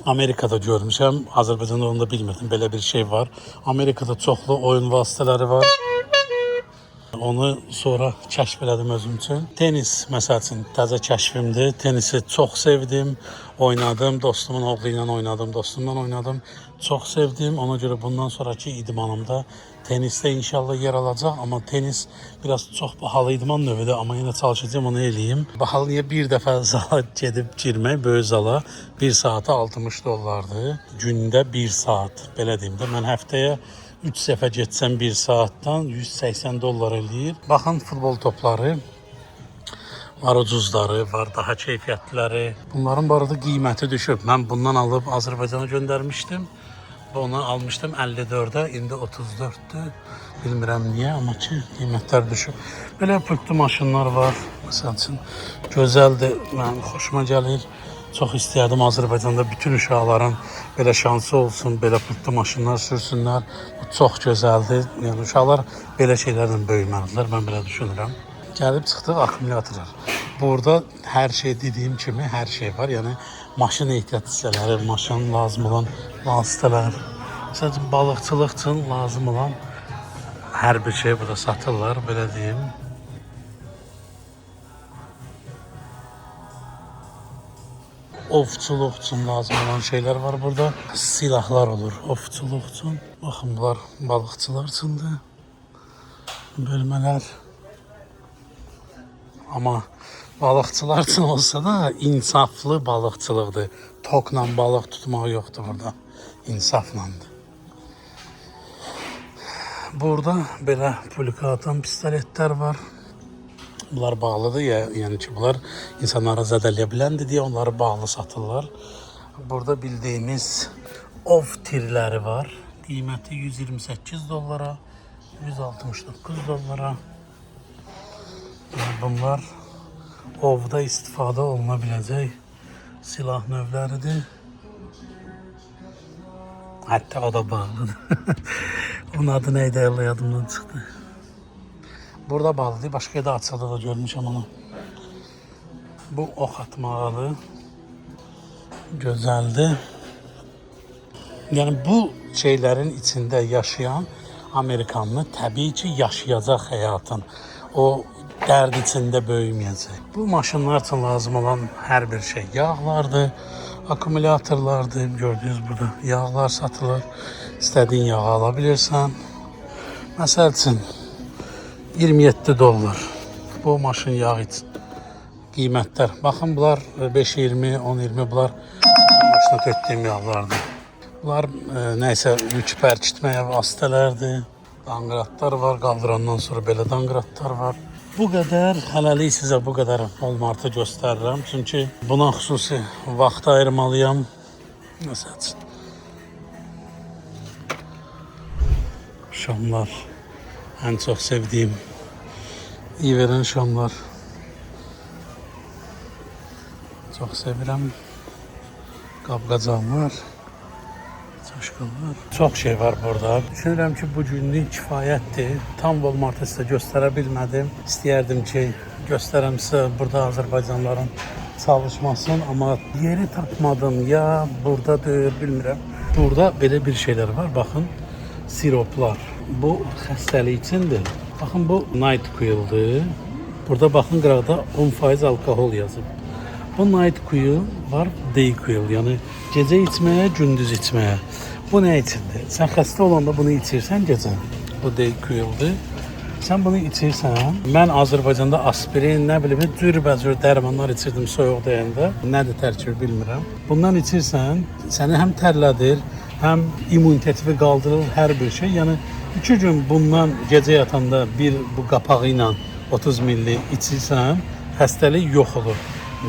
Amerikada görmüşəm. Azərbaycanda onu da bilmirdim. Belə bir şey var. Amerikada çoxlu oyun vasitələri var. Onu sonra kəşf elədim özüm üçün. Tenis məsəl üçün təzə kəşfimdir. Tenisi çox sevdim. Oynadım. Dostumun oğlu ilə oynadım. Dostumla oynadım. Çox sevdim. Ona görə bundan sonraki idmanımda tenisdə inşallah yer alacaq. Amma tenis biraz çox bahalı idman növüdür. Amma yenə çalışacağım onu eləyim. Bahalı niyə bir dəfə zala gedib girmək, böyük zala 1 saata 60 dollardır. Gündə 1 saat. Belə deyim də mən həftəyə 3 səfər getsəm 1 saatdan 180 dollar eləyir. Baxın futbol topları. Var ucuzları, var daha keyfiyyətliləri. Bunların bu arada qiyməti düşüb. Mən bundan alıb Azərbaycana göndərmişdim. Onu almışdım 54'e, indi 34'dür. Bilmirəm niyə, amma ki qiymətlər düşüb. Belə pultlu maşınlar var. Məsəl üçün gözəldir, mənim xoşuma gəlir. Çox istəyərdim Azərbaycanda bütün uşaqların belə şansı olsun, belə pultlu maşınlar sürsünlər. Bu çox gözəldir. Yəni uşaqlar belə şeylərlə böyüməlidirlər, mən belə düşünürəm. Gəlib çıxdıq akkumulyatorlar. Burada hər şey dediyim kimi hər şey var. Yəni maşın ehtiyat hissələri, maşının lazım olan vasitələr, məsələn balıqçılıq üçün lazım olan hər bir şey burada satırlar, belə deyim. Ovçuluq üçün lazım olan şeylər var burada. Silahlar olur ovçuluq üçün. Baxın, bunlar balıqçılar üçündür. Bölmələr. Amma balıqçılar üçün olsa da insaflı balıqçılıqdır. Tokla balıq tutmaq yoxdur burada. İnsaflandır. Burada belə pulika atan pistoletlər var. Bunlar bağlıdır ya, yəni ki, bunlar insanlara zədələyə biləndir deyə onları bağlı satırlar. Burada bildiyimiz ov tirləri var. Qiyməti 128 dollara, 169 dollara. Yəni bunlar ovda istifadə oluna biləcək silah növləridir. Hətta o da bağlıdır. Onun adı neydi, Allah yadımdan çıxdı. Burada bağlıdır, başqa yerdə açıldı da görmüşəm onu. Bu ox atmağı gözəldir. Yəni bu şeylərin içində yaşayan Amerikanlı təbii ki yaşayacaq həyatın. O dərd içində böyüməyəcək. Bu maşınlar üçün lazım olan hər bir şey yağlardır, akkumulyatorlardır. Gördüyünüz burada yağlar satılır. İstədiyin yağı ala bilirsən. Məsəl üçün 27 dollar bu maşın yağı üçün qiymətlər. Baxın bunlar 5.20, 10.20 bunlar maşına tökdüyüm yağlardır. Bunlar nəysə yük bərkitməyə vasitələrdir. Danqıratlar var, qaldırandan sonra belə danqıratlar var. Bu qədər, hələlik sizə bu qədər Walmart'ı göstərirəm. Çünki buna xüsusi vaxt ayırmalıyam. Məsəl üçün. Şamlar. Ən çox sevdiyim İverin şamlar. Çox sevirəm. Qab-qacaqlar. Çaşqınlar. Çox şey var burada. Düşünürəm ki, bu günlük kifayətdir. Tam Walmart'ı sizə göstərə bilmədim. İstəyərdim ki, göstərəm sizə burada Azərbaycanlıların çalışmasın. Amma yeri tapmadım. Ya buradadır, bilmirəm. Burada belə bir şeylər var. Baxın, siroplar. Bu xəstəlik üçündür. Baxın, bu NyQuil'dir. Burada baxın, qıraqda 10% alkohol yazıb. Bu NyQuil var, DayQuil, yəni gecə içməyə, gündüz içməyə. Bu nə üçündür? Sən xəstə olanda bunu içirsən gecə. Bu DayQuil'dir. Sən bunu içirsən. Mən Azərbaycanda aspirin, nə bilim, cürbəcür dərmanlar içirdim soyuq dəyəndə. Nədir tərkibi bilmirəm. Bundan içirsən, səni həm tərlədir, həm immuniteti qaldırır, hər bir şey. Yəni 2 gün bundan gecə yatanda bir bu qapağı ilə 30 milli içirsən, xəstəlik yox olur.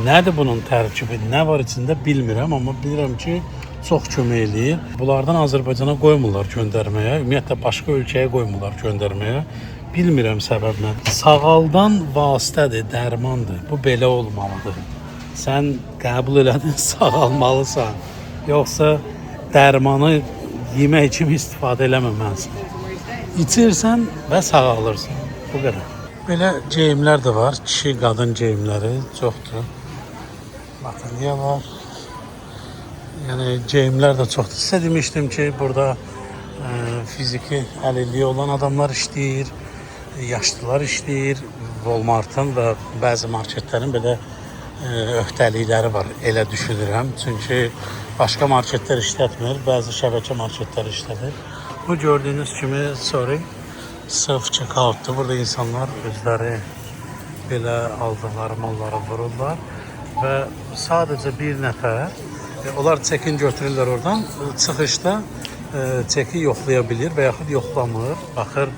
Nədir bunun tərkibi, nə var içində bilmirəm, amma bilirəm ki, çox kömək eləyir. Bunlardan Azərbaycana qoymurlar göndərməyə, ümumiyyətlə başqa ölkəyə qoymurlar göndərməyə. Bilmirəm səbəb nədir. Sağaldan vasitədir, dərmandır. Bu belə olmalıdır. Sən qəbul elədin, sağalmalısan. Yoxsa dərmanı yemək kimi istifadə eləməməlisən. İçirsən və sağalırsan. Bu qədər. Belə geyimlər də var. Kişi, qadın geyimləri çoxdur. Baxın, niyə var? Yəni geyimlər də çoxdur. Sizə demişdim ki, burada fiziki əlilliyi olan adamlar işləyir, yaşlılar işləyir. Walmart'ın və bəzi marketlərin belə öhdəlikləri var, elə düşünürəm. Çünki başqa marketlər işlətmir, bəzi şəbəkə marketləri işlədir. Bu gördüyünüz kimi, self-checkout'dur. Burada insanlar özləri belə aldıqları malları vururlar və sadəcə bir nəfər, onlar çekin götürürlər oradan, çıxışda çeki yoxlaya bilir və yaxud yoxlamır, baxır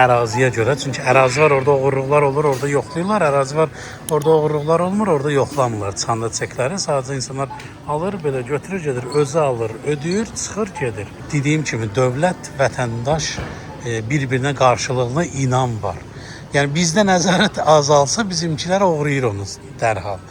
əraziyə görə. Çünki ərazi var, orada oğurluqlar olur, orada yoxlayırlar, ərazi var, orada oğurluqlar olmur, orada yoxlamırlar çıxanda çekləri. Sadəcə insanlar alır, belə götürür, gedir, özü alır, ödəyir, çıxır, gedir. Dediyim kimi, dövlət, vətəndaş bir-birinə qarşılıqlı inam var. Yəni bizdə nəzarət azalsa bizimkilər oğrayır onu dərhal.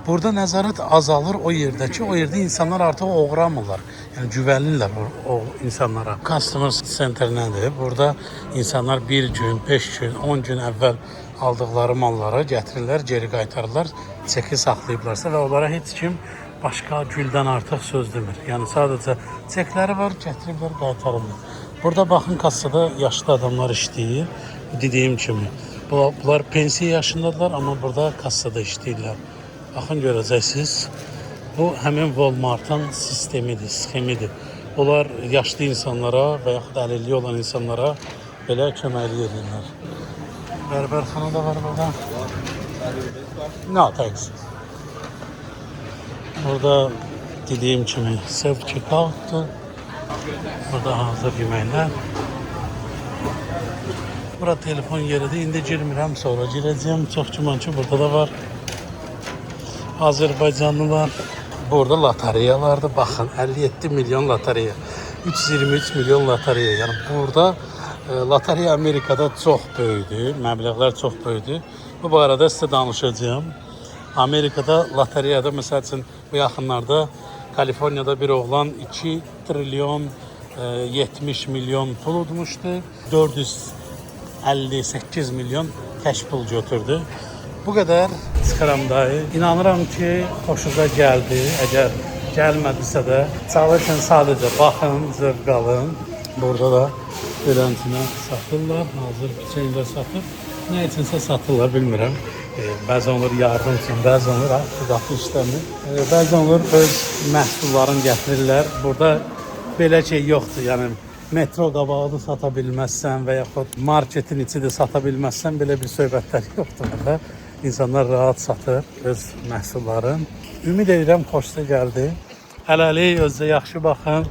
Burada nəzarət azalır o yerdə ki, o yerdə insanlar artıq oğramırlar. Yəni güvənirlər o insanlara. Customer Center nədir? Burada insanlar 1 gün, 5 gün, 10 gün əvvəl aldıqları malları gətirirlər, geri qaytarırlar, çeki saxlayıblarsa və onlara heç kim başqa güldən artıq söz demir. Yəni sadəcə çekləri var, gətiriblər, qaytarırlar. Burada baxın, kassada yaşlı adamlar işləyir. Dediyim kimi. Bunlar pensiya yaşındadılar, amma burada kassada işləyirlər. Baxın, görəcəksiniz. Bu həmin Walmart'ın sistemidir, sxemidir. Onlar yaşlı insanlara və yaxud əlilliyi olan insanlara belə köməklik edirlər. Bərbərxana da var burada. No, thanks. Burada dediyim kimi self-checkout'dur. Burada hazır yeməklər. Bura telefon yeridir. İndi girmirəm, sonra girəcəyəm. Çox güman ki, burada da var. Azərbaycanlılar. Burada lotereyalardır. Baxın, 57 milyon lotereya. 323 milyon lotereya. Yəni burada lotereya Amerikada çox böyükdür. Məbləğlər çox böyükdür. Bu barədə sizə danışacağım. Amerikada lotereyada məsəl üçün bu yaxınlarda Kaliforniyada bir oğlan 2 trilyon 70 milyon pul udmuşdu. 458 milyon kəş pul götürdü. Bu qədər çıxıram dayı. İnanıram ki, xoşunuza gəldi. Əgər gəlmədisə də çalışın, sadəcə baxın, zövq alın. Burada da beləncə satırlar. Hazır kiçəyində satır. Nə üçünsə satırlar, bilmirəm. Bəzən olur yardım üçün, bəzən olur qatı işləmir. Bəzən olur öz məhsullarını gətirirlər. Burada belə şey yoxdur. Yəni metro qabağını sata bilməzsən və yaxud marketin içini sata bilməzsən, belə bir söhbətlər yoxdur burada. İnsanlar rahat satır öz məhsullarını. Ümid edirəm xoşunuza gəldi. Hələlik özünüzə yaxşı baxın.